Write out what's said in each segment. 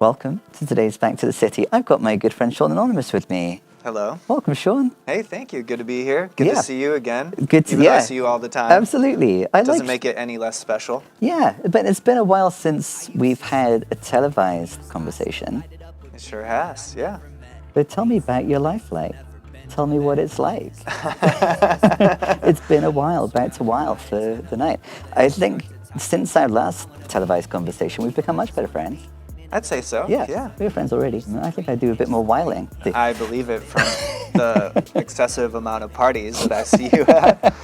Welcome to today's Back to the City. I've got my good friend Sean Anonymous with me. Hello. Welcome, Sean. Hey, thank you. Good to be here. Good Yeah. to see you again. Good to Even though I see you all the time. Absolutely. Doesn't make it any less special. Yeah, but it's been a while since we've had a televised conversation. It sure has, yeah. But tell me about your life like. Tell me what it's like. It's been a while, about a while for the night. I think since our last televised conversation, we've become much better friends. I'd say so. Yeah. We're friends already. I think I do a bit more whiling. I believe it from the excessive amount of parties that I see you at.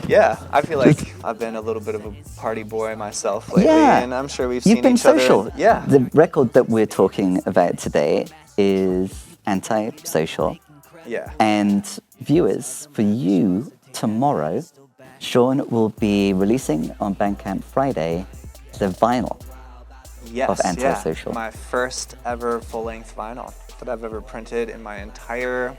Yeah, I feel like I've been a little bit of a party boy myself lately, and I'm sure we've seen You've been each other. social. Yeah. The record that we're talking about today is Anti-Social. Yeah. And viewers, for you, tomorrow, Sean will be releasing on Bandcamp Friday the vinyl Yes, of Anti-Social. Yeah. My first ever full-length vinyl that I've ever printed in my entire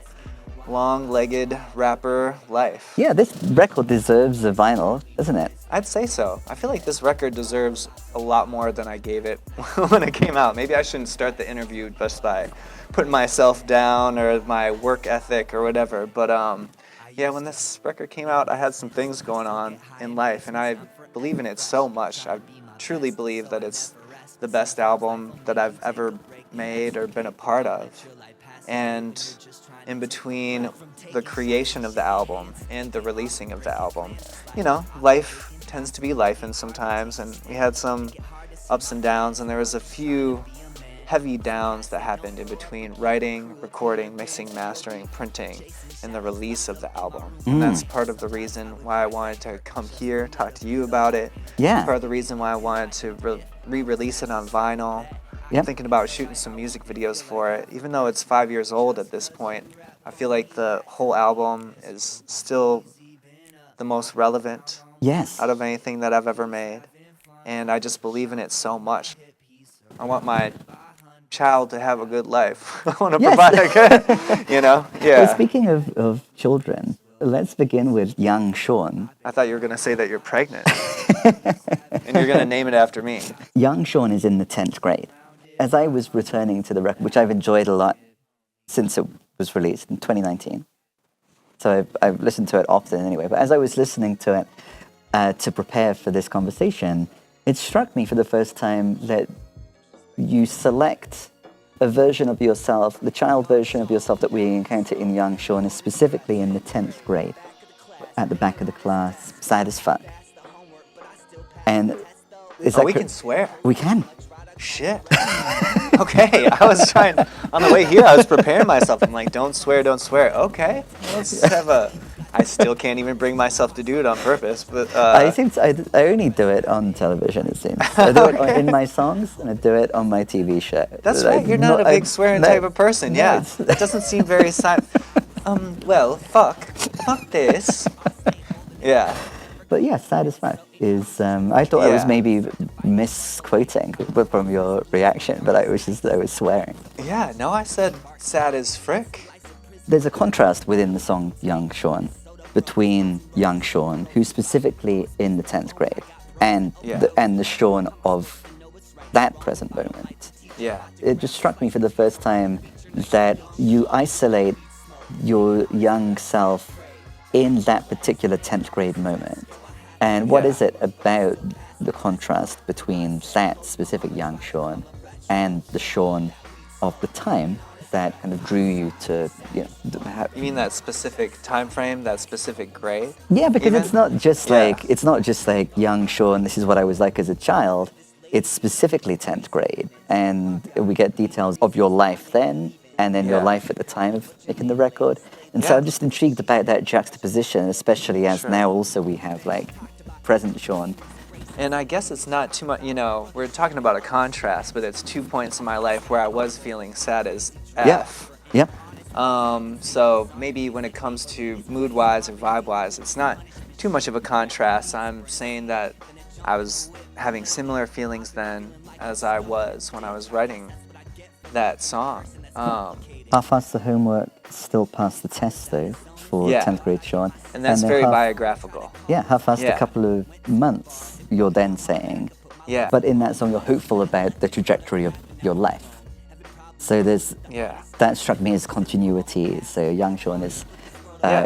long-legged rapper life. Yeah, this record deserves a vinyl, doesn't it? I'd say so. I feel like this record deserves a lot more than I gave it when it came out. Maybe I shouldn't start the interview just by putting myself down or my work ethic or whatever. But yeah, when this record came out, I had some things going on in life, and I believe in it so much. I truly believe that it's the best album that I've ever made or been a part of. And in between the creation of the album and the releasing of the album, you know, life tends to be lifing sometimes, and we had some ups and downs, and there was a few heavy downs that happened in between writing, recording, mixing, mastering, printing, and the release of the album. And that's part of the reason why I wanted to come here, talk to you about it. Yeah. Part of the reason why I wanted to re-release it on vinyl. Yep. Thinking about shooting some music videos for it. Even though it's 5 years old at this point, I feel like the whole album is still the most relevant Yes. out of anything that I've ever made. And I just believe in it so much. I want my child to have a good life. I want to provide a good, you know? Yeah. Well, speaking of children, let's begin with young Sean. I thought you were going to say that you're pregnant. And you're going to name it after me. Young Sean is in the 10th grade. As I was returning to the record, which I've enjoyed a lot since it was released in 2019, so I've listened to it often anyway, but as I was listening to it to prepare for this conversation, it struck me for the first time that you select a version of yourself, the child version of yourself that we encounter in young Sean is specifically in the 10th grade, at the back of the class, sad as fuck. And is that we can swear. We can. Shit. Okay, I was trying, on the way here, I was preparing myself. I'm like, don't swear, don't swear. Okay, let's have I still can't even bring myself to do it on purpose, but... I think I only do it on television, it seems. I do it in my songs, and I do it on my TV show. That's right, you're not a big swearing type of person, yeah. That doesn't seem very... well, fuck this. Yeah. But yeah, sad as fuck is, I thought I was maybe misquoting from your reaction, but I was swearing. Yeah, no, I said sad as frick. There's a contrast within the song Young Sean between young Sean, who's specifically in the 10th grade, and the Sean of that present moment. Yeah. It just struck me for the first time that you isolate your young self in that particular 10th grade moment. And what is it about the contrast between that specific young Sean and the Sean of the time that kind of drew you to, you know... You mean that specific time frame, that specific grade? Yeah, because it's not just like young Sean, this is what I was like as a child. It's specifically 10th grade. And we get details of your life then, and then your life at the time of making the record. And so I'm just intrigued about that juxtaposition, especially as now also we have like present Sean. And I guess it's not too much, you know, we're talking about a contrast, but it's 2 points in my life where I was feeling sad as F. Yeah. So maybe when it comes to mood-wise or vibe-wise, it's not too much of a contrast. I'm saying that I was having similar feelings then as I was when I was writing that song. Half-assed the homework, still passed the test though for 10th grade Sean. And that's very biographical. Yeah, half-assed a couple of months, you're then saying. Yeah. But in that song, you're hopeful about the trajectory of your life. So Yeah. that struck me as continuity. So young Sean is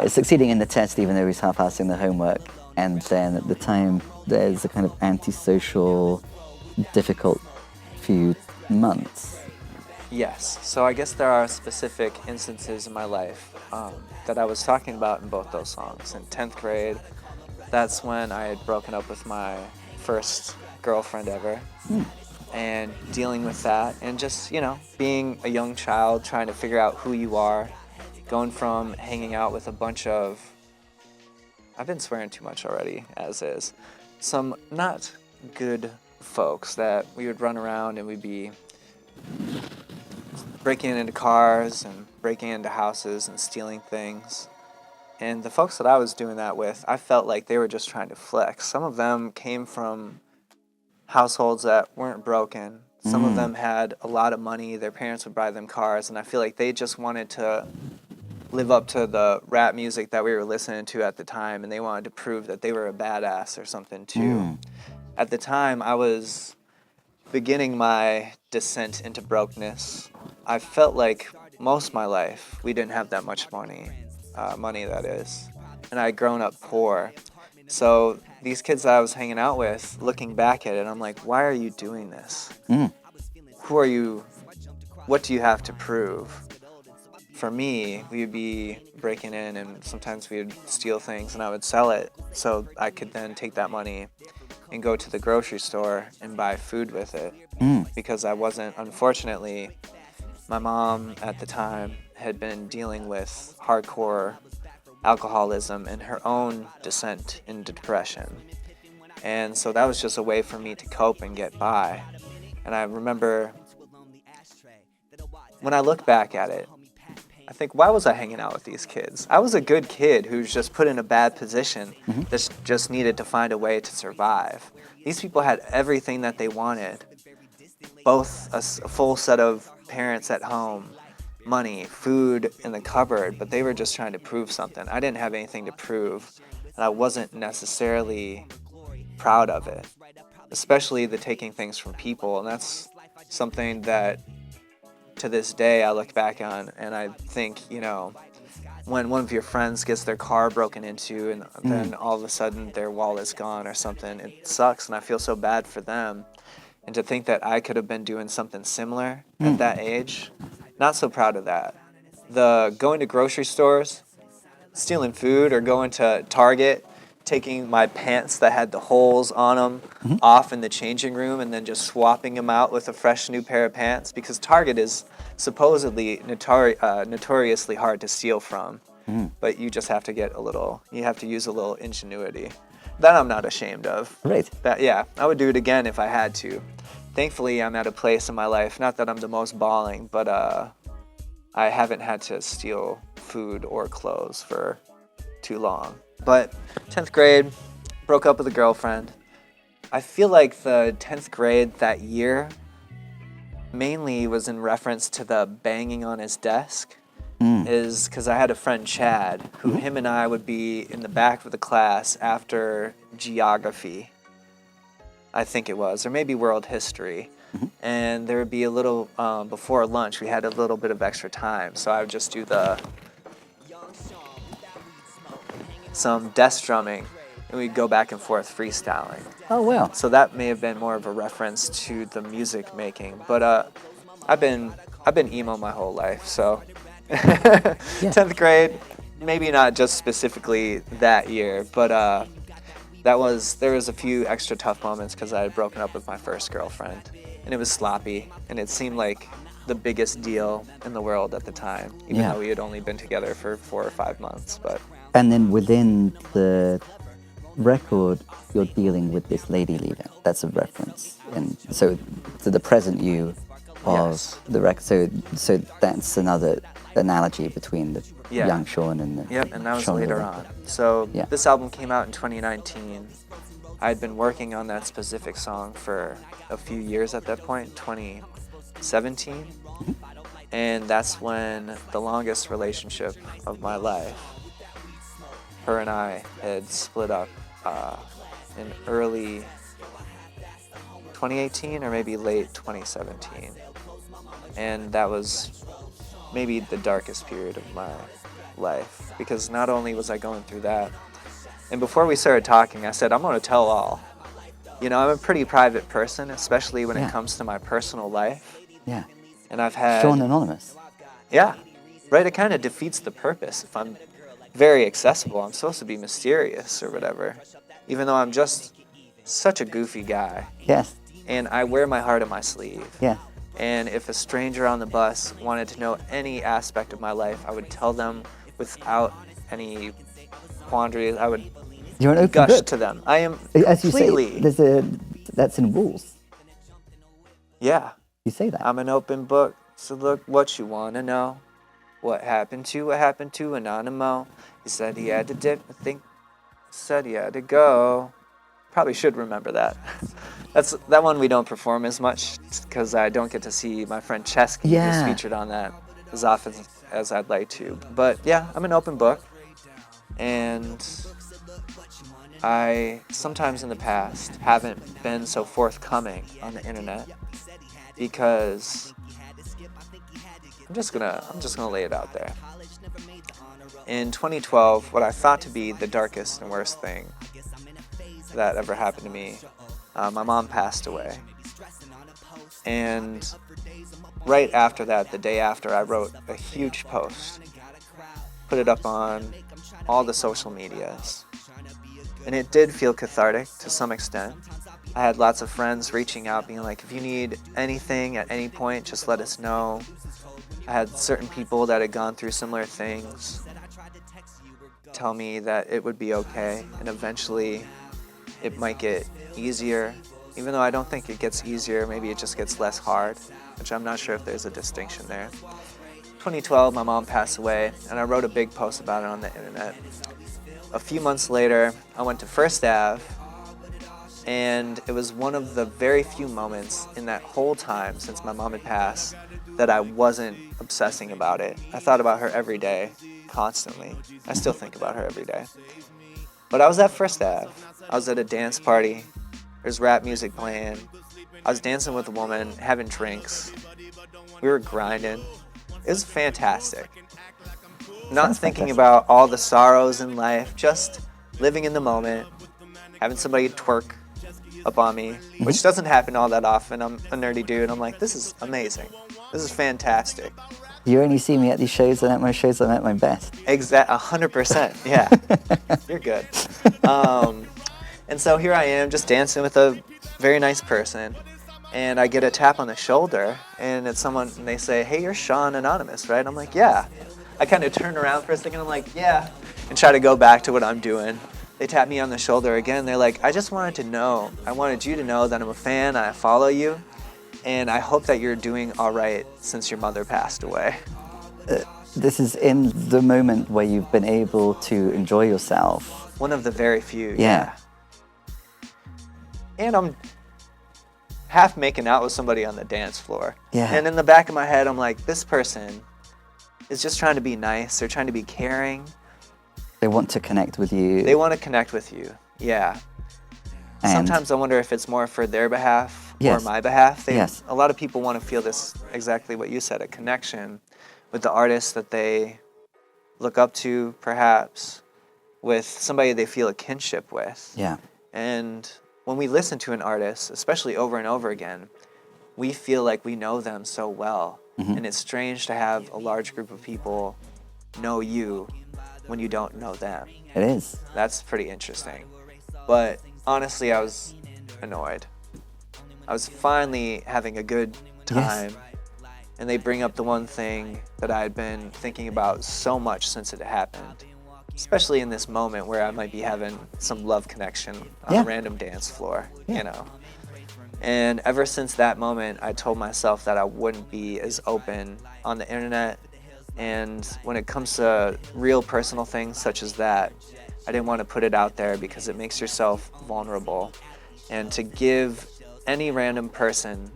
succeeding in the test even though he's half-assing the homework. And then at the time, there's a kind of antisocial, difficult few months. Yes. So I guess there are specific instances in my life that I was talking about in both those songs. In 10th grade, that's when I had broken up with my first girlfriend ever. And dealing with that and just, being a young child, trying to figure out who you are, going from hanging out with a bunch of, I've been swearing too much already, as is, some not good folks that we would run around and we'd be breaking into cars and breaking into houses and stealing things. And the folks that I was doing that with, I felt like they were just trying to flex. Some of them came from households that weren't broken. Some of them had a lot of money. Their parents would buy them cars. And I feel like they just wanted to live up to the rap music that we were listening to at the time. And they wanted to prove that they were a badass or something too. At the time, I was beginning my descent into brokenness. I felt like most of my life, we didn't have that much money. Money, that is. And I had grown up poor. So these kids that I was hanging out with, looking back at it, I'm like, why are you doing this? Who are you? What do you have to prove? For me, we'd be breaking in and sometimes we'd steal things and I would sell it so I could then take that money and go to the grocery store and buy food with it. Because I wasn't, unfortunately, my mom at the time had been dealing with hardcore alcoholism and her own descent into depression. And so that was just a way for me to cope and get by. And I remember when I look back at it, I think, why was I hanging out with these kids? I was a good kid who's just put in a bad position that just needed to find a way to survive. These people had everything that they wanted, both a full set of parents at home, money, food in the cupboard, but they were just trying to prove something. I didn't have anything to prove, and I wasn't necessarily proud of it, especially the taking things from people. And that's something that to this day I look back on and I think, when one of your friends gets their car broken into and then all of a sudden their wallet's gone or something, it sucks and I feel so bad for them. And to think that I could have been doing something similar at that age, not so proud of that. The going to grocery stores, stealing food, or going to Target, taking my pants that had the holes on them off in the changing room and then just swapping them out with a fresh new pair of pants, because Target is supposedly notoriously hard to steal from, but you just have to use a little ingenuity. That I'm not ashamed of. Right. I would do it again if I had to. Thankfully, I'm at a place in my life, not that I'm the most balling, but I haven't had to steal food or clothes for too long. But 10th grade, broke up with a girlfriend. I feel like the 10th grade that year mainly was in reference to the banging on his desk, is because I had a friend, Chad, who him and I would be in the back of the class after geography, I think it was, or maybe world history. And there would be a little, before lunch, we had a little bit of extra time. So I would just do some desk drumming, and we'd go back and forth freestyling. Oh, wow. So that may have been more of a reference to the music making. But I've been emo my whole life, so 10th grade, maybe not just specifically that year, but there was a few extra tough moments because I had broken up with my first girlfriend, and it was sloppy, and it seemed like the biggest deal in the world at the time, even though we had only been together for 4 or 5 months. But and then within the record, you're dealing with this lady leader. That's a reference, and so to the present you of the record. So that's another analogy between the young Sean and the and that was Sean later Leader. on. So this album came out in 2019. I'd been working on that specific song for a few years at that point, 2017. And that's when the longest relationship of my life, her and I had split up in early 2018 or maybe late 2017. And that was maybe the darkest period of my life, because not only was I going through that, and before we started talking, I said, I'm going to tell all. You know, I'm a pretty private person, especially when Yeah. it comes to my personal life. Yeah. And I've had... Sean Anonymous. Yeah, right. It kind of defeats the purpose. If I'm very accessible, I'm supposed to be mysterious or whatever, even though I'm just such a goofy guy. Yes. And I wear my heart on my sleeve. Yeah. And if a stranger on the bus wanted to know any aspect of my life, I would tell them without any quandary. I would You're an open gush book. to them. I am As you completely... say, that's in rules. Yeah, You say that. I'm an open book. So look what you want to know. What happened to Anonymous? He said he had to dip. I think said he had to go. Probably should remember that. That one we don't perform as much because I don't get to see my friend Chesky, who's featured on that, as often as I'd like to. But yeah, I'm an open book. And I sometimes in the past haven't been so forthcoming on the internet because I'm just gonna lay it out there. In 2012, what I thought to be the darkest and worst thing that ever happened to me, my mom passed away. And right after that, the day after, I wrote a huge post, put it up on all the social medias. And it did feel cathartic to some extent. I had lots of friends reaching out, being like, if you need anything at any point, just let us know. I had certain people that had gone through similar things tell me that it would be okay, and eventually it might get easier. Even though I don't think it gets easier, maybe it just gets less hard, which I'm not sure if there's a distinction there. 2012, my mom passed away, and I wrote a big post about it on the internet. A few months later, I went to First Ave, and it was one of the very few moments in that whole time since my mom had passed that I wasn't obsessing about it. I thought about her every day, constantly. I still think about her every day. But I was at First Ave. I was at a dance party. There's rap music playing. I was dancing with a woman, having drinks. We were grinding. It was fantastic. Not thinking about all the sorrows in life, just living in the moment, having somebody twerk up on me, which doesn't happen all that often. I'm a nerdy dude. I'm like, this is amazing. This is fantastic. You only see me at these shows, and at my shows I'm at my best. 100%. Yeah. You're good. And so here I am just dancing with a very nice person, and I get a tap on the shoulder, and it's someone, and they say, hey, you're Sean Anonymous, right? I'm like, yeah. I kind of turn around for a second, I'm like, yeah, and try to go back to what I'm doing. They tap me on the shoulder again. They're like, I just wanted to know, I wanted you to know that I'm a fan, I follow you, and I hope that you're doing all right since your mother passed away. This is in the moment where you've been able to enjoy yourself. One of the very few, Yeah. And I'm half making out with somebody on the dance floor. Yeah. And in the back of my head, I'm like, this person is just trying to be nice. They're trying to be caring. They want to connect with you. They want to connect with you. Yeah. And Sometimes I wonder if it's more for their behalf Yes. or my behalf. Yes. A lot of people want to feel this, exactly what you said, a connection with the artist that they look up to, perhaps, with somebody they feel a kinship with. Yeah. And when we listen to an artist, especially over and over again, we feel like we know them so well. And it's strange to have a large group of people know you when you don't know them. It is. That's pretty interesting. But honestly, I was annoyed. I was finally having a good time. And they bring up the one thing that I had been thinking about so much since it happened. Especially in this moment where I might be having some love connection on a random dance floor, you know. And ever since that moment, I told myself that I wouldn't be as open on the internet. And when it comes to real personal things such as that, I didn't want to put it out there because it makes yourself vulnerable. And to give any random person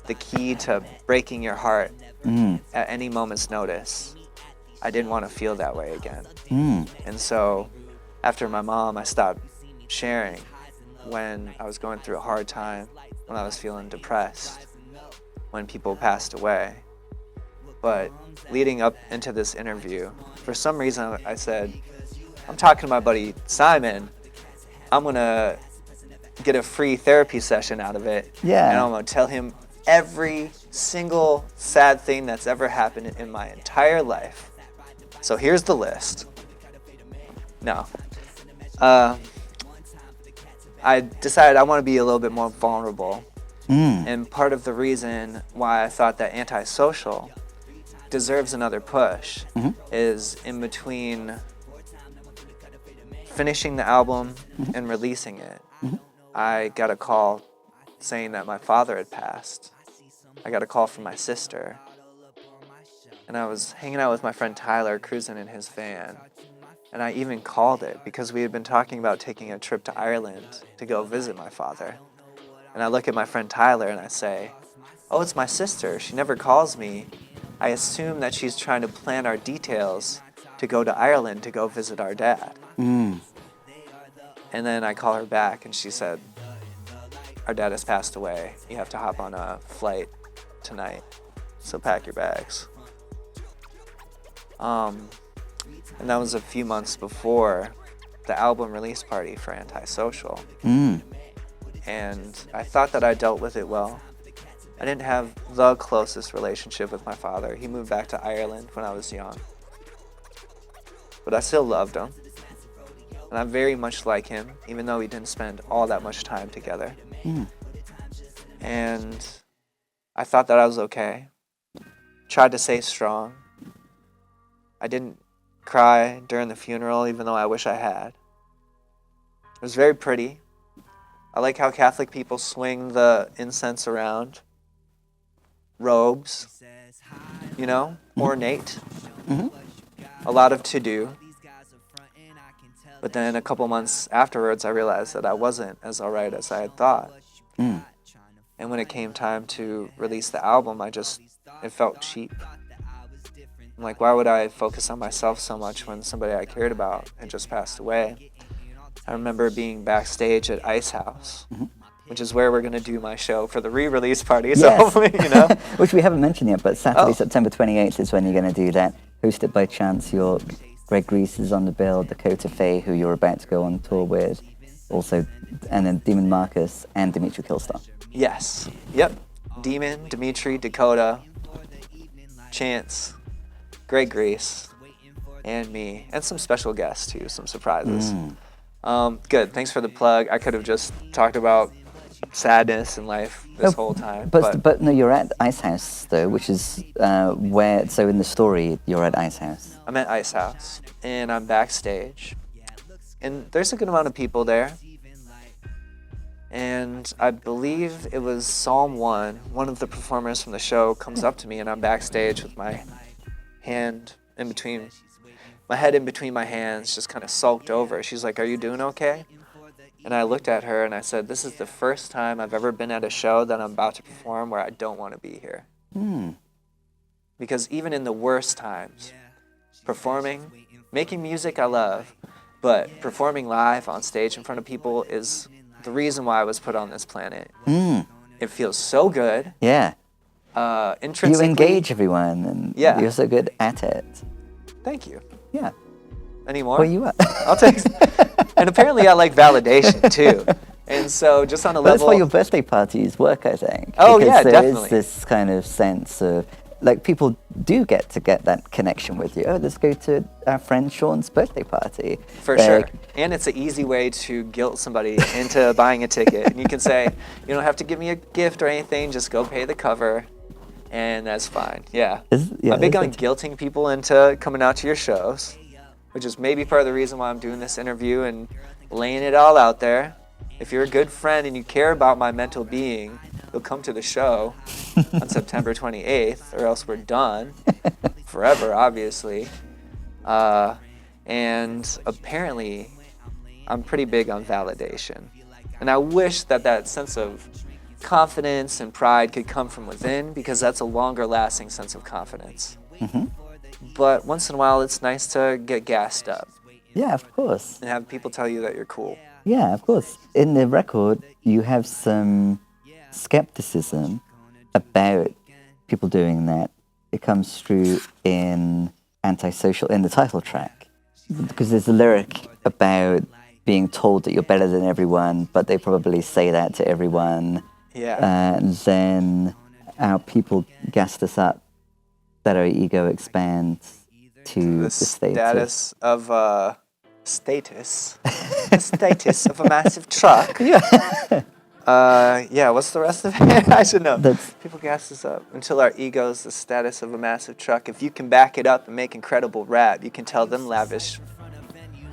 the key to breaking your heart at any moment's notice, I didn't want to feel that way again. And so after my mom, I stopped sharing when I was going through a hard time. when I was feeling depressed, when people passed away. But leading up into this interview, for some reason I said, I'm talking to my buddy Simon, I'm gonna get a free therapy session out of it. Yeah. And I'm gonna tell him every single sad thing that's ever happened in my entire life. So here's the list. No. I decided I want to be a little bit more vulnerable. And part of the reason why I thought that Antisocial deserves another push is in between finishing the album and releasing it. I got a call saying that my father had passed. I got a call from my sister. And I was hanging out with my friend Tyler, cruising in his van. And I even called it because we had been talking about taking a trip to Ireland to go visit my father. And I look at my friend Tyler and I say, oh, it's my sister. She never calls me. I assume that she's trying to plan our details to go to Ireland to go visit our dad. And then I call her back and she said, our dad has passed away. You have to hop on a flight tonight. So pack your bags. And that was a few months before the album release party for Antisocial. And I thought that I dealt with it well. I didn't have the closest relationship with my father. He moved back to Ireland when I was young. But I still loved him. And I'm very much like him, even though we didn't spend all that much time together. And I thought that I was okay. Tried to stay strong. I didn't cry during the funeral, even though I wish I had. It was very pretty. I like how Catholic people swing the incense around. Robes, you know, ornate. A lot of to-do. But then a couple months afterwards, I realized that I wasn't as alright as I had thought. And when it came time to release the album, it felt cheap. I'm like, why would I focus on myself so much when somebody I cared about had just passed away? I remember being backstage at Ice House, which is where we're going to do my show for the re-release party. So hopefully, you know. Which we haven't mentioned yet, but Saturday, September 28th is when you're going to do that. Hosted by Chance York. Greg Grease is on the bill, Dakota Faye, who you're about to go on tour with. Also, and then Demon Marcus and Dimitri Kilstar. Yes. Yep. Demon, Dimitri, Dakota, Chance, Greg Grease, and me, and some special guests too, some surprises. Good. Thanks for the plug. I could have just talked about sadness in life this whole time. But no, you're at Ice House though, which is where. So in the story, you're at Ice House. I'm at Ice House, and I'm backstage, and there's a good amount of people there. And I believe it was Psalm 1. One of the performers from the show comes up to me, and I'm backstage with my head in between my hands, just kind of sulked over. She's like, "Are you doing okay?" And I looked at her and I said, "This is the first time I've ever been at a show that I'm about to perform where I don't want to be here." Because even in the worst times, performing, making music I love, but performing live on stage in front of people is the reason why I was put on this planet. It feels so good. Yeah. Intrinsically. You engage everyone, and you're so good at it. Thank you. Yeah. Any more? Where you at? I'll take. And apparently I like validation too. And so just on a level. That's why your birthday parties work, I think. Oh, because yeah, there definitely. is this kind of sense of, like, people do get that connection with you. Oh, let's go to our friend Sean's birthday party. For sure. And it's an easy way to guilt somebody into buying a ticket. And you can say, you don't have to give me a gift or anything, just go pay the cover. And that's fine. Yeah. I'm big on guilting people into coming out to your shows, which is maybe part of the reason why I'm doing this interview and laying it all out there. If you're a good friend and you care about my mental being, you'll come to the show on September 28th, or else we're done forever, obviously. And apparently, I'm pretty big on validation. And I wish that sense of confidence and pride could come from within, because that's a longer lasting sense of confidence. But once in a while, it's nice to get gassed up. Yeah, of course. And have people tell you that you're cool. Yeah, of course. In the record, you have some skepticism about people doing that, it comes through in Antisocial, in the title track. Because there's a lyric about being told that you're better than everyone, but they probably say that to everyone. Yeah. And then our people gassed us up that our ego expands to The status. status of a massive truck. Yeah. Yeah, what's the rest of it? I should know. That's- People gas us up until our ego's the status of a massive truck. If you can back it up and make incredible rap, you can tell them lavish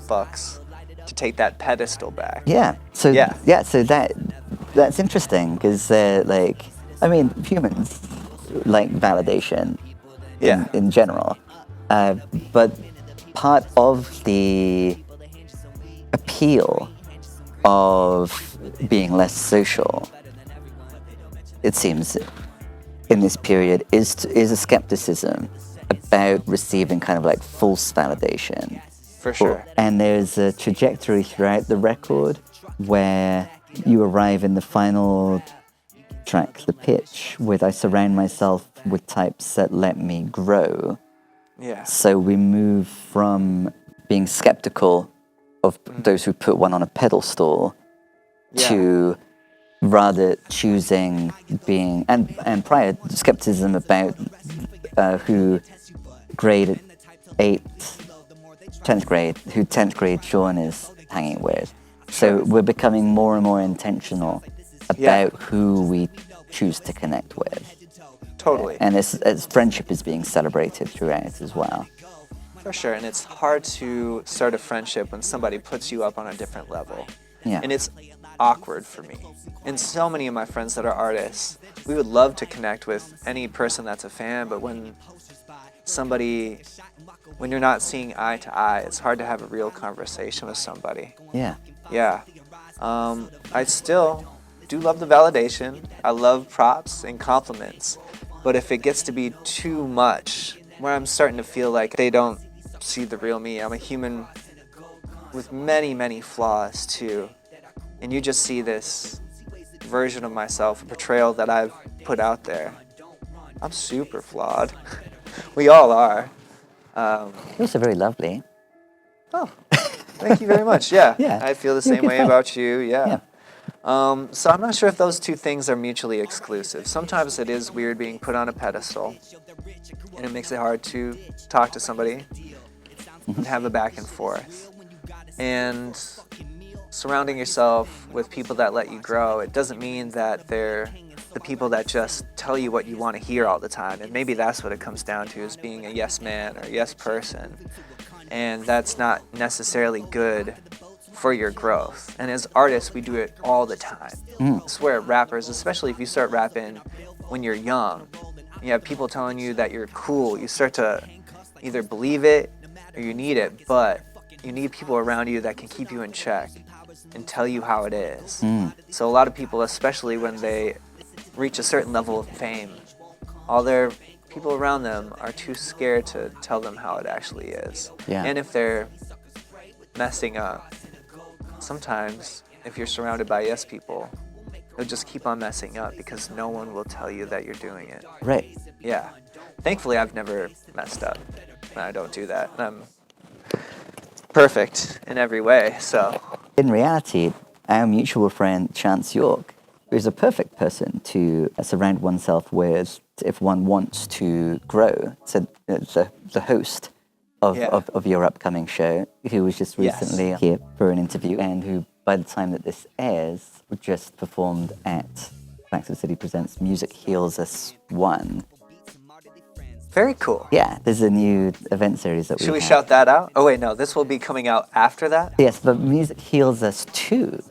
fucks to take that pedestal back. Yeah. So Yeah. So that's interesting because like, I mean, humans like validation Yeah. in general, but part of the appeal of being less social, it seems, in this period is a skepticism about receiving kind of like false validation. For sure. And there's a trajectory throughout the record where you arrive in the final track, the pitch, with I surround myself with types that let me grow. Yeah. So we move from being skeptical of those who put one on a pedestal Yeah. to rather choosing being, and prior, skepticism about who grade 8, 10th grade, who 10th grade Sean is hanging with. So we're becoming more and more intentional about Yeah. who we choose to connect with. Totally. And as friendship is being celebrated throughout as well. For sure. And it's hard to start a friendship when somebody puts you up on a different level. Yeah. And it's awkward for me. And so many of my friends that are artists, we would love to connect with any person that's a fan, but when you're not seeing eye to eye, it's hard to have a real conversation with somebody. Yeah. Yeah. I still do love the validation. I love props and compliments. But if it gets to be too much, where I'm starting to feel like they don't see the real me, I'm a human with many, many flaws too. And you just see this version of myself, a portrayal that I've put out there. I'm super flawed. We all are. You're also very lovely. Oh, thank you very much. Yeah, Yeah. I feel the You're a same good way friend. about you. Yeah. Yeah. So I'm not sure if those two things are mutually exclusive. Sometimes it is weird being put on a pedestal, and it makes it hard to talk to somebody and have a back and forth. And surrounding yourself with people that let you grow, it doesn't mean that they're the people that just tell you what you want to hear all the time. And maybe that's what it comes down to, is being a yes man or a yes person. And that's not necessarily good for your growth. And as artists, we do it all the time. I swear, rappers, especially if you start rapping when you're young, you have people telling you that you're cool, you start to either believe it or you need it, but you need people around you that can keep you in check and tell you how it is. So a lot of people, especially when they reach a certain level of fame, all their people around them are too scared to tell them how it actually is. Yeah. And if they're messing up, sometimes if you're surrounded by yes people, they'll just keep on messing up because no one will tell you that you're doing it. Right. Yeah. Thankfully, I've never messed up. I don't do that. I'm perfect in every way, so. In reality, our mutual friend Chance York is a perfect person to surround oneself with if one wants to grow. So the host of, Yeah. of your upcoming show, who was just Yes. recently here for an interview, and who, by the time that this airs, just performed at Back to the City Presents Music Heals Us 1. Very cool. Yeah, there's a new event series that Should we have. shout that out? Oh wait, no, this will be coming out after that? Yes, but Music Heals Us 2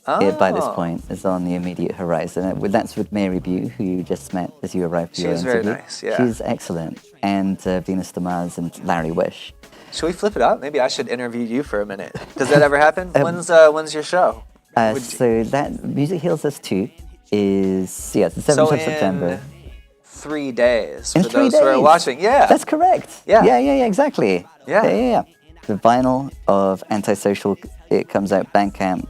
by this Oh. point is on the immediate horizon. That's with Mary Bew, who you just met as you arrived for She your was very interview. nice, yeah. She's excellent. And Venus de Mars and Larry Wish. Should we flip it up? Maybe I should interview you for a minute. Does that ever happen? When's your show? Would you- So that Music Heals Us 2 is, it's the 7th So of September. in 3 days In for 3 those who are days. watching. Yeah. That's correct. Yeah. Yeah, exactly. Yeah. The vinyl of Antisocial, it comes out Bandcamp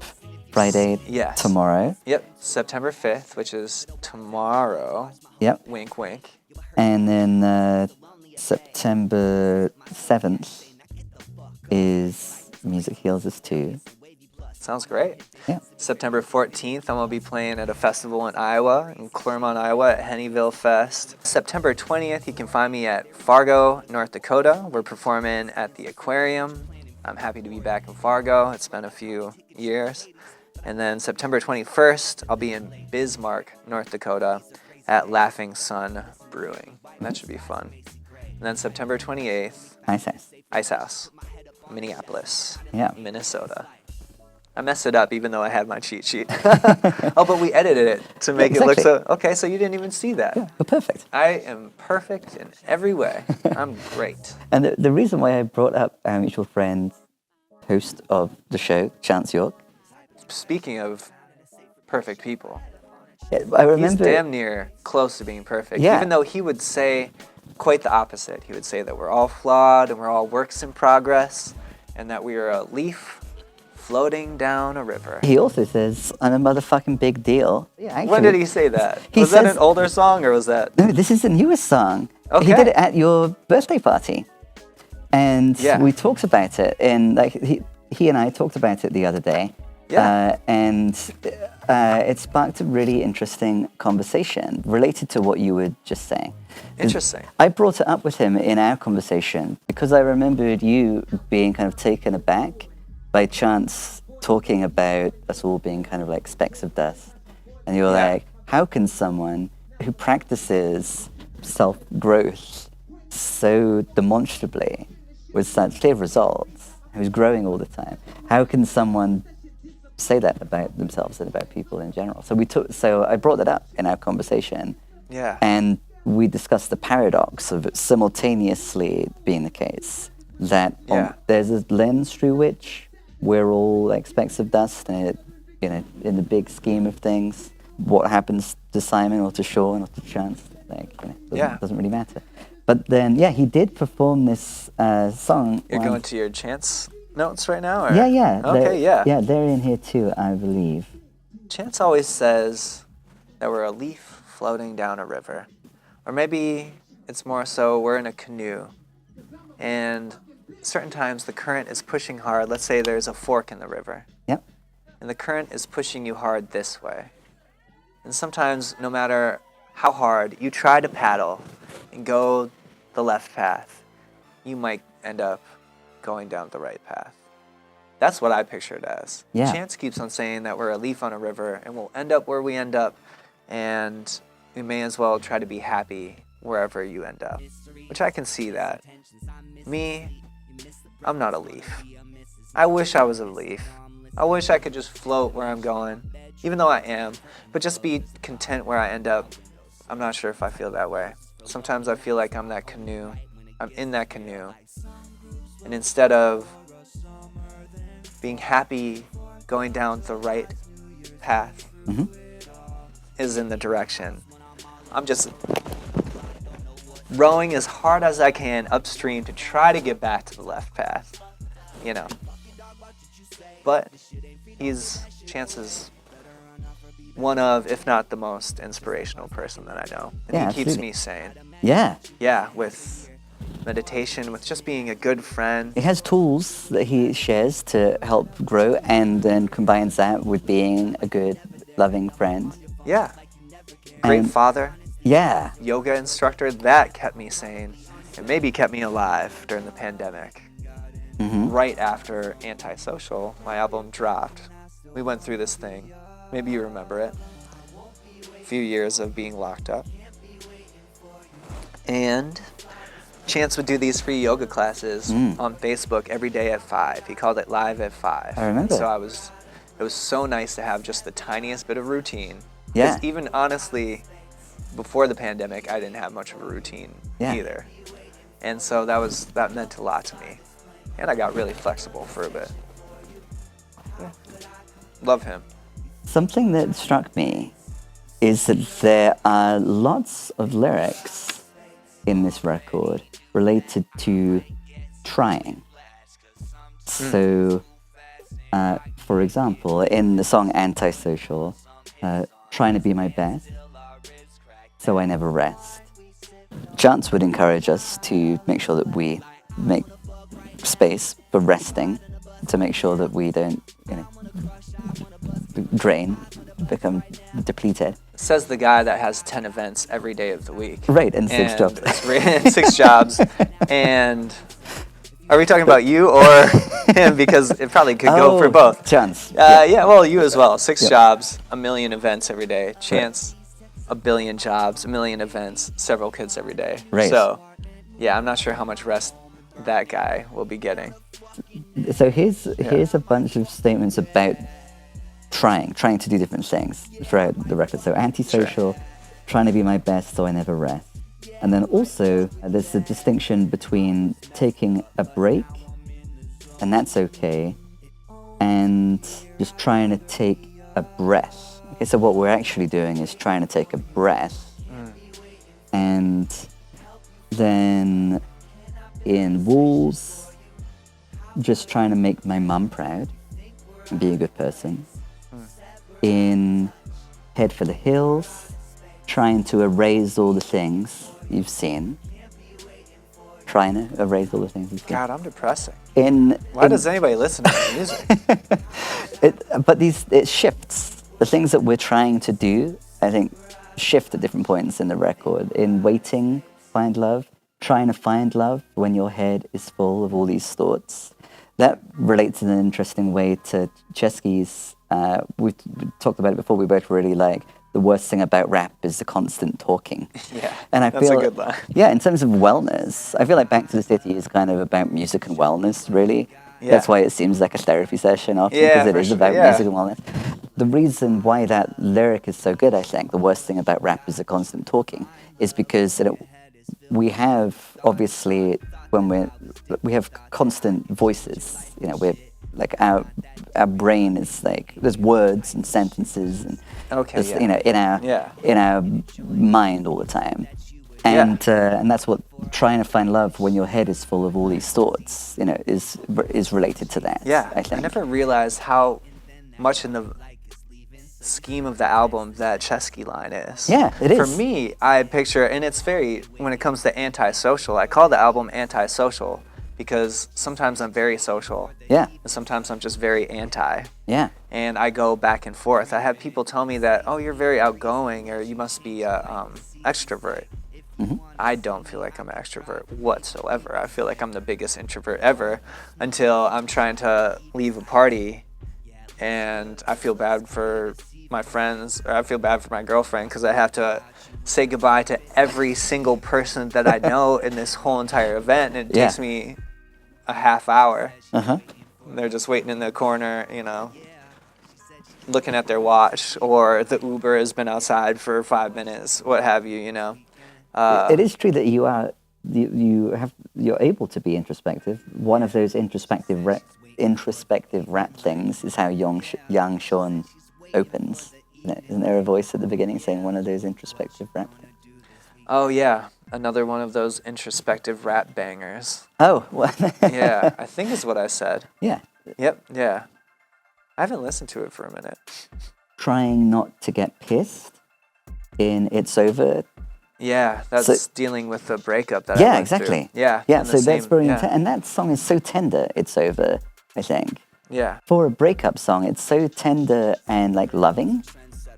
Friday, Yes. tomorrow. Yep, September 5th, which is tomorrow. Yep. Wink, wink. And then September 7th is Music Heals Us Too. Sounds great. Yeah. September 14th, I'm going to be playing at a festival in Iowa, in Clermont, Iowa, at Hennyville Fest. September 20th, you can find me at Fargo, North Dakota. We're performing at the Aquarium. I'm happy to be back in Fargo. It's been a few years. And then September 21st, I'll be in Bismarck, North Dakota, at Laughing Sun Brewing. And that should be fun. And then September 28th, Ice House, Minneapolis, Minnesota. I messed it up even though I had my cheat sheet. Oh, but we edited it to make it look so... Okay, so you didn't even see that. Yeah, you're perfect. I am perfect in every way. I'm great. And the reason why I brought up our mutual friend, host of the show, Chance York. Speaking of perfect people, I remember... he's damn near close to being perfect. Yeah. Even though he would say quite the opposite. He would say that we're all flawed and we're all works in progress and that we are a leaf floating down a river. He also says, I'm a motherfucking big deal. Yeah, actually, when did he say that? He Was that says- an older song or was that... No, this is the newest song. Okay. He did it at your birthday party. And Yeah. we talked about it. And like he and I talked about it the other day. Yeah. And it sparked a really interesting conversation related to what you were just saying. Interesting. I brought it up with him in our conversation because I remembered you being kind of taken aback by Chance talking about us all being kind of like specks of dust. And you were Yeah. like, how can someone who practices self-growth so demonstrably with such clear results, who's growing all the time, how can someone say that about themselves and about people in general? So I brought that up in our conversation. Yeah. And we discussed the paradox of it simultaneously being the case that there's a lens through which we're all like specks of dust, and in the big scheme of things, what happens to Simon or to Sean or to Chance, doesn't really matter. But then, he did perform this song. You're going to your Chance notes right now? Or? Yeah. Okay, Yeah, they're in here too, I believe. Chance always says that we're a leaf floating down a river. Or maybe it's more so we're in a canoe. And certain times the current is pushing hard. Let's say there's a fork in the river. Yep. And the current is pushing you hard this way. And sometimes, no matter how hard you try to paddle and go the left path, you might end up going down the right path. That's what I picture it as. Yeah. Chance keeps on saying that we're a leaf on a river and we'll end up where we end up, and we may as well try to be happy wherever you end up, which I can see that. Me, I'm not a leaf. I wish I was a leaf. I wish I could just float where I'm going, even though I am, but just be content where I end up. I'm not sure if I feel that way. Sometimes I feel like I'm that canoe. I'm in that canoe. And instead of being happy going down the right path is in the direction, I'm just rowing as hard as I can upstream to try to get back to the left path, But Chance's one of, if not the most inspirational person that I know. And he keeps me sane. Yeah. Yeah, with meditation, with just being a good friend. He has tools that he shares to help grow and then combines that with being a good, loving friend. Yeah. Great father. Yeah. Yoga instructor. That kept me sane and maybe kept me alive during the pandemic. Right after Antisocial, my album dropped. We went through this thing. Maybe you remember it. A few years of being locked up. And Chance would do these free yoga classes on Facebook every day at 5. He called it Live at 5. I remember. So it was so nice to have just the tiniest bit of routine. Yeah. 'Cause even honestly, before the pandemic, I didn't have much of a routine either. And so that meant a lot to me. And I got really flexible for a bit. Yeah. Love him. Something that struck me is that there are lots of lyrics in this record related to trying. So For example, in the song Antisocial, trying to be my best, so I never rest. Chance would encourage us to make sure that we make space for resting, to make sure that we don't, drain, become depleted. Says the guy that has 10 events every day of the week. Right, and 6 jobs. And 6 jobs. And are we talking about you or him? Because it probably could go for both. Chance. Yeah, well, you as well. 6 Yeah. jobs, 1 million events every day. Chance, 1 billion jobs, 1 million events, several kids every day. Right. So, yeah, I'm not sure how much rest that guy will be getting. So here's a bunch of statements about trying to do different things throughout the record. So antisocial, trying to be my best so I never rest. And then also there's the distinction between taking a break, and that's okay, and just trying to take a breath. Okay, so what we're actually doing is trying to take a breath. And then in Walls, just trying to make my mum proud and be a good person. In Head for the Hills, trying to erase all the things you've seen. Trying to erase all the things you've seen. God, I'm depressing. Why does anybody listen to my music? But it shifts. The things that we're trying to do, I think, shift at different points in the record. In Waiting, Find Love, trying to find love when your head is full of all these thoughts. That relates in an interesting way to Chesky's. We talked about it before. We both really like the worst thing about rap is the constant talking. Yeah, and that's a good line. Yeah, in terms of wellness, I feel like Back to the City is kind of about music and wellness, really. Yeah. That's why it seems like a therapy session often, because it is about music and wellness. The reason why that lyric is so good, I think, the worst thing about rap is the constant talking, is because we have, obviously, we have constant voices. We're like our brain is like there's words and sentences and in our mind all the time, and that's what trying to find love when your head is full of all these thoughts is related to that. Yeah, I think. I never realized how much in the scheme of the album that Chesky line is. Yeah, it is. For me, I picture, and it's very, when it comes to Antisocial, I call the album Antisocial because sometimes I'm very social. Yeah. And sometimes I'm just very anti. Yeah. And I go back and forth. I have people tell me that, oh, you're very outgoing, or you must be a extrovert. Mm-hmm. I don't feel like I'm an extrovert whatsoever. I feel like I'm the biggest introvert ever until I'm trying to leave a party and I feel bad for my friends, or I feel bad for my girlfriend because I have to say goodbye to every single person that I know in this whole entire event, and it takes me a half hour. Uh-huh. They're just waiting in the corner, looking at their watch, or the Uber has been outside for 5 minutes, what have you, It is true that you're able to be introspective. One of those introspective rap things is how young Sean opens. Isn't there a voice at the beginning saying one of those introspective rap things? Oh yeah, another one of those introspective rap bangers. Oh, well. Yeah, I think is what I said. Yeah. Yep, yeah. I haven't listened to it for a minute. Trying not to get pissed in It's Over. Yeah, that's dealing with the breakup that I Yeah, went exactly. through. Yeah. Yeah, so that's very intense. and that song is so tender, It's Over, I think. Yeah. For a breakup song, it's so tender and like loving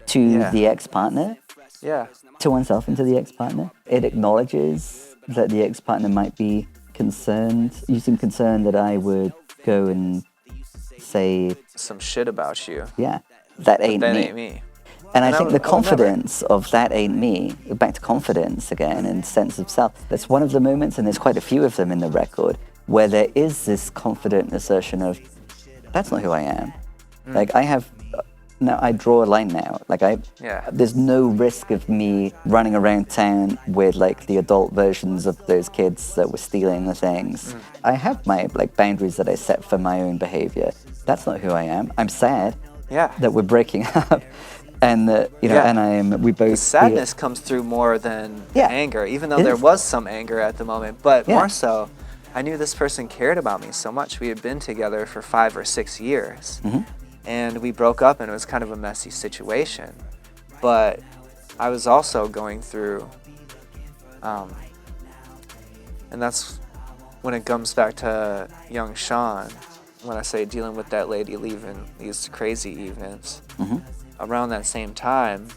to the ex-partner, Yeah. to oneself and to the ex-partner. It acknowledges that the ex-partner might be concerned. You seem concerned that I would go and say, Some shit about you. yeah, that ain't That me. ain't me. And I And I think would- the I would never. confidence of that ain't me, back to confidence again and sense of self, that's one of the moments, and there's quite a few of them in the record, where there is this confident assertion of, that's not who I am. Like I draw a line now. There's no risk of me running around town with like the adult versions of those kids that were stealing the things. I have my like boundaries that I set for my own behavior. That's not who I am. I'm sad that we're breaking up. And and we both The sadness comes through more than anger, even though there was some anger at the moment. But more so, I knew this person cared about me so much. We had been together for 5 or 6 years, and we broke up, and it was kind of a messy situation. But I was also going through, and that's when it comes back to young Sean, when I say dealing with that lady leaving these crazy evenings. Around that same time,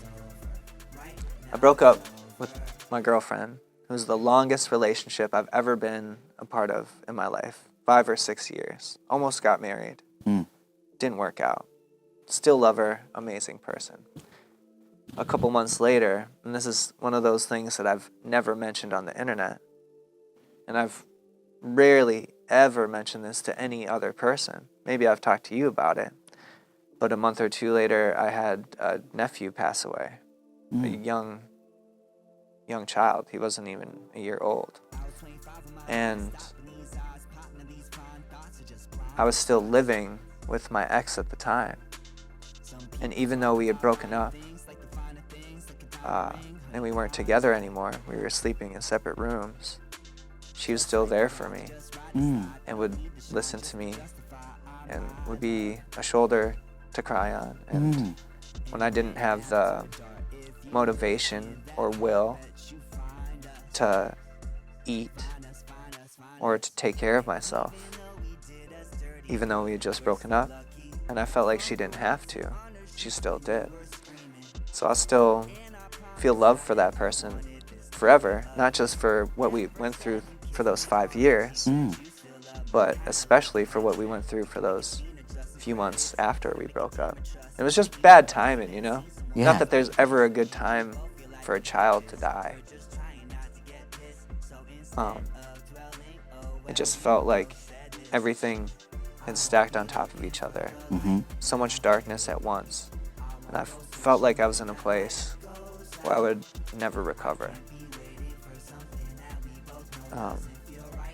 I broke up with my girlfriend. It was the longest relationship I've ever been a part of in my life. 5 or 6 years. Almost got married. Didn't work out. Still love her. Amazing person. A couple months later, and this is one of those things that I've never mentioned on the internet, and I've rarely ever mentioned this to any other person. Maybe I've talked to you about it. But a month or two later, I had a nephew pass away. A young child. He wasn't even a year old. And I was still living with my ex at the time. And even though we had broken up, and we weren't together anymore, we were sleeping in separate rooms, she was still there for me and would listen to me and would be a shoulder to cry on. And when I didn't have the motivation or will to eat or to take care of myself, even though we had just broken up, and I felt like she didn't have to, she still did. So I'll still feel love for that person forever, not just for what we went through for those 5 years, but especially for what we went through for those few months after we broke up. It was just bad timing, you know? Yeah. Not that there's ever a good time for a child to die. It just felt like everything had stacked on top of each other. So much darkness at once. And I felt like I was in a place where I would never recover.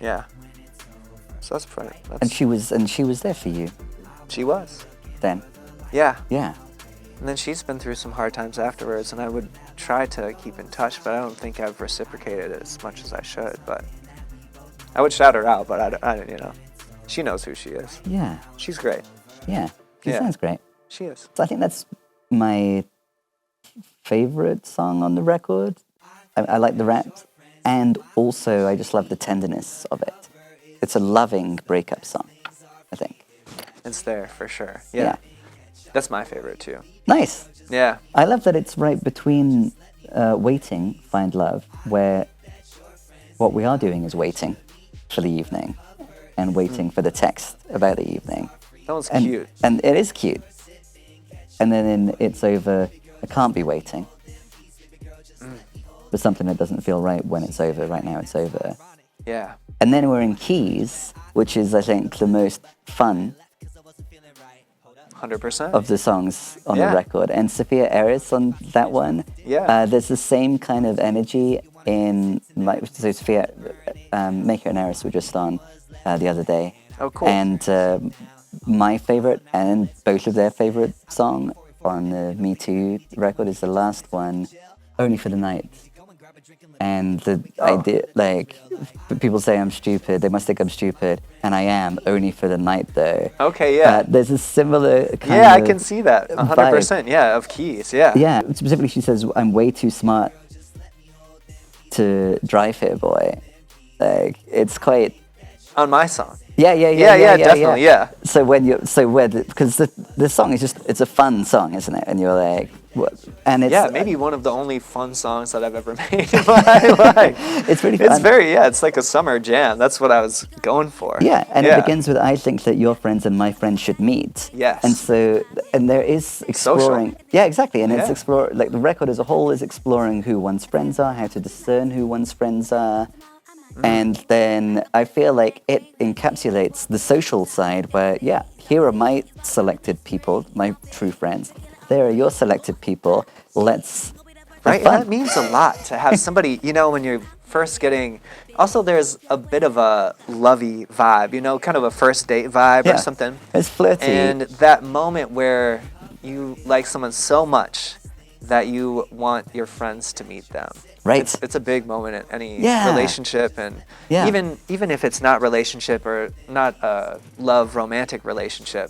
Yeah. So that's pretty. And she was there for you She was. then. Yeah. Yeah. And then she's been through some hard times afterwards, and I would try to keep in touch, but I don't think I've reciprocated it as much as I should. But I would shout her out, but I don't, you know, she knows who she is. Yeah. She's great. Yeah. She Yeah. sounds great. She is. So I think that's my favorite song on the record. I like the raps, and also I just love the tenderness of it. It's a loving breakup song, I think. It's there for sure. Yeah. That's my favorite too. Nice. Yeah. I love that it's right between waiting, find love, where what we are doing is waiting for the evening and waiting for the text about the evening. That one's And, cute. and it is cute. And then in It's Over, I can't be waiting for something that doesn't feel right when it's over. Right now it's over. Yeah. And then we're in Keys, which is, I think, the most fun 100%. of the songs on Yeah. the record. And Sophia Eris on that one. Yeah. There's the same kind of energy in so Sophia, Maker and Eris were just on the other day. Oh, cool. And my favorite and both of their favorite song on the Me Too record is the last one, Only for the Night. And the idea, like, people say I'm stupid, they must think I'm stupid, and I am, only for the night though. Okay, yeah. There's a similar kind Yeah, I of can see that. 100%. Yeah, of Keys. Yeah. Yeah, specifically she says, I'm way too smart to drive here, boy. Like, it's quite... On my song. Yeah, definitely, yeah. So because the song is just, it's a fun song, isn't it? And you're like, what? And it's... Yeah, maybe one of the only fun songs that I've ever made in my life. It's really fun. It's very, it's like a summer jam. That's what I was going for. Yeah, and it begins with, I think that your friends and my friends should meet. Yes. And so, and there is exploring... Social. Yeah, exactly. And it's Yeah. like the record as a whole is exploring who one's friends are, how to discern who one's friends are. And then I feel like it encapsulates the social side where, here are my selected people, my true friends. There are your selected people. Let's have Right? And fun. that means a lot to have somebody, you know, when you're first getting... Also, there's a bit of a lovey vibe, you know, kind of a first date vibe or something. It's flirty. And that moment where you like someone so much that you want your friends to meet them. Right. It's a big moment in any Yeah. relationship, and Yeah. even if it's not relationship or not a love romantic relationship,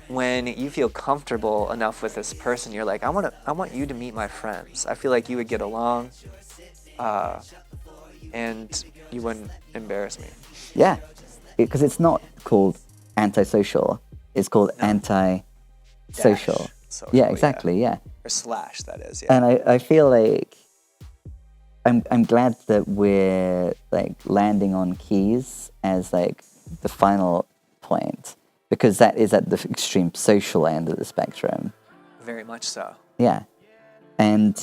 when you feel comfortable enough with this person, you're like, I want you to meet my friends. I feel like you would get along, and you wouldn't embarrass me. Yeah, because it's not called antisocial. It's called anti-social. Social, Yeah, exactly. Yeah. Or slash, that is. Yeah. And I feel like I'm glad that we're like landing on keys as like the final point, because that is at the extreme social end of the spectrum. Very much so. Yeah, and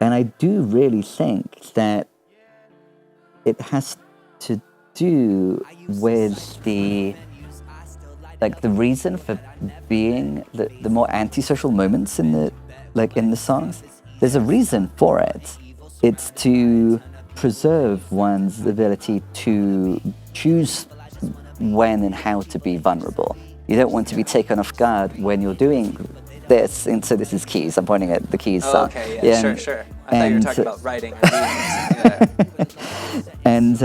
I do really think that it has to do with the reason for being the more antisocial moments in the songs. There's a reason for it. It's to preserve one's ability to choose when and how to be vulnerable. You don't want to be taken off guard when you're doing this. And so this is Keys. I'm pointing at the Keys song. Okay, yeah, sure. I thought you were talking about writing or reading. And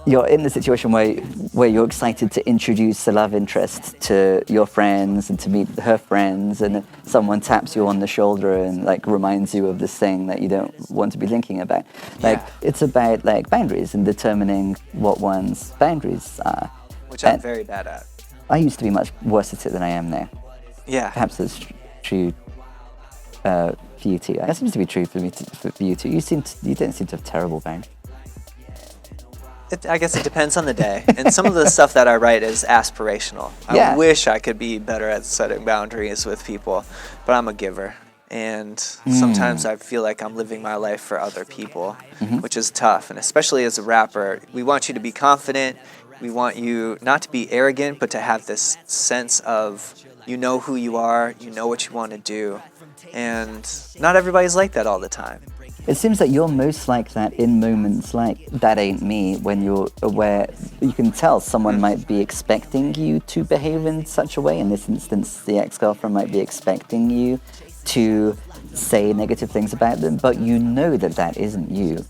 you're in the situation where you're excited to introduce the love interest to your friends and to meet her friends, and someone taps you on the shoulder and like reminds you of this thing that you don't want to be thinking about. Like it's about like boundaries and determining what one's boundaries are. Which I'm very bad at. I used to be much worse at it than I am now. Yeah. Perhaps that's true for you too. That seems to be true for me, for you too. You don't seem to have terrible boundaries. I guess it depends on the day. And some of the stuff that I write is aspirational. I wish I could be better at setting boundaries with people, but I'm a giver. And sometimes I feel like I'm living my life for other people, which is tough. And especially as a rapper, we want you to be confident. We want you not to be arrogant, but to have this sense of you know who you are, you know what you want to do. And not everybody's like that all the time. It seems that you're most like that in moments like That Ain't Me, when you're aware, you can tell someone might be expecting you to behave in such a way. In this instance, the ex-girlfriend might be expecting you to say negative things about them, but you know that that isn't you.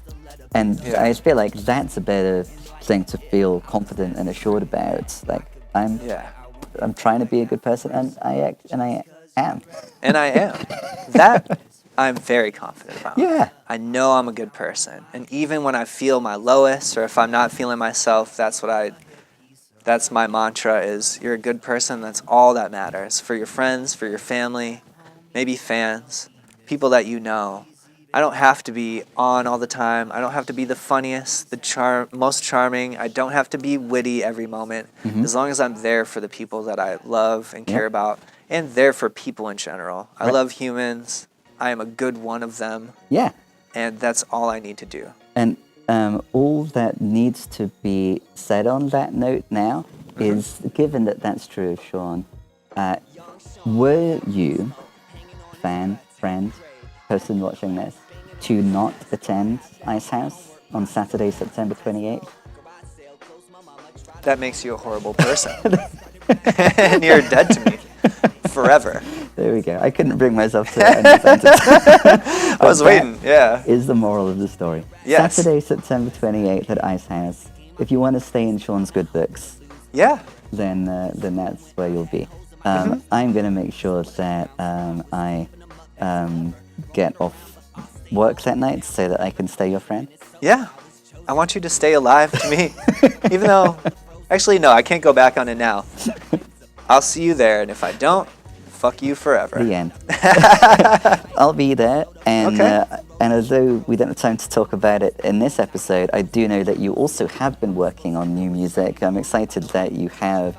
And I feel like that's a better thing to feel confident and assured about. Like, I'm trying to be a good person, and I am. And I am. That I'm very confident about. Yeah. I know I'm a good person. And even when I feel my lowest, or if I'm not feeling myself, that's my mantra is, you're a good person, that's all that matters. For your friends, for your family, maybe fans, people that you know. I don't have to be on all the time. I don't have to be the funniest, the most charming. I don't have to be witty every moment. As long as I'm there for the people that I love and care about, and there for people in general. I love humans. I am a good one of them. Yeah. And that's all I need to do. And all that needs to be said on that note now is, given that that's true of Sean, were you, fan, friend, person watching this, to not attend Ice House on Saturday, September 28th? That makes you a horrible person. And you're dead to me. Forever. There we go. I couldn't bring myself to end the sentence. I was waiting, Is the moral of the story. Yes. Saturday, September 28th at Ice House. If you want to stay in Sean's good books, then that's where you'll be. I'm going to make sure that I get off work that night so that I can stay your friend. Yeah. I want you to stay alive to me. Even though, actually, no, I can't go back on it now. I'll see you there, and if I don't, fuck you forever. The end. I'll be there, and although we don't have time to talk about it in this episode, I do know that you also have been working on new music. I'm excited that you have.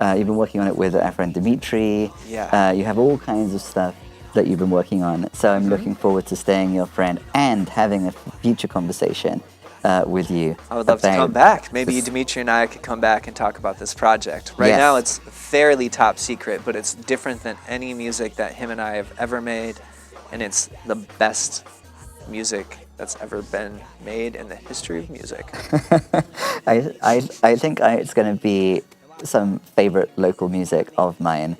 You've been working on it with our friend Dimitri. Yeah. You have all kinds of stuff that you've been working on. So I'm looking forward to staying your friend and having a future conversation with you. I would love to come back. Maybe Dimitri and I could come back and talk about this project. Right now it's fairly top secret, but it's different than any music that him and I have ever made, and it's the best music that's ever been made in the history of music. I think it's going to be some favorite local music of mine.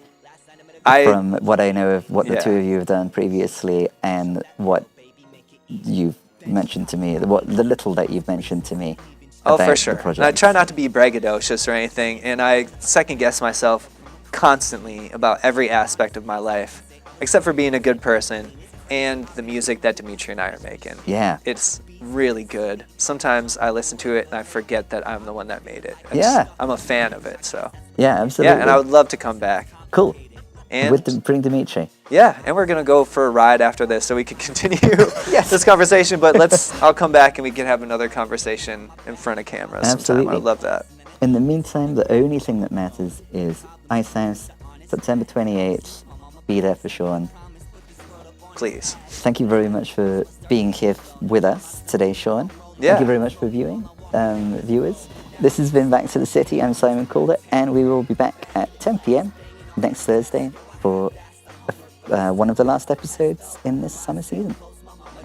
from what I know of what the Yeah. two of you have done previously and what you've mentioned to me, the little that you've mentioned to me. Oh, about for the sure. And I project. try not to be braggadocious or anything, and I second guess myself constantly about every aspect of my life, except for being a good person and the music that Dimitri and I are making. Yeah. It's really good. Sometimes I listen to it and I forget that I'm the one that made it. Yeah. I'm a fan of it, so. Yeah, absolutely. Yeah, and I would love to come back. Cool. And Bring Dimitri. yeah, and we're gonna go for a ride after this, so we can continue Yes. this conversation. But I'll come back and we can have another conversation in front of cameras sometime. Absolutely. I'd love that. In the meantime, the only thing that matters is Ice House, September 28th. Be there for Sean. Please. Thank you very much for being here with us today, Sean. Yeah. Thank you very much for viewers. This has been Back to the City. I'm Simon Calder, and we will be back at 10 p.m. next Thursday for one of the last episodes in this summer season.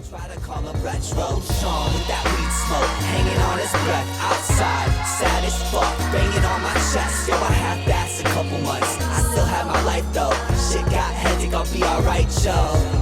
Try to call him retro Sean with that weed smoke hanging on his breath outside, sad as fuck, banging on my chest. Yo, I half-assed a couple months, I still have my life though. Shit got hectic, I'll be alright, yo.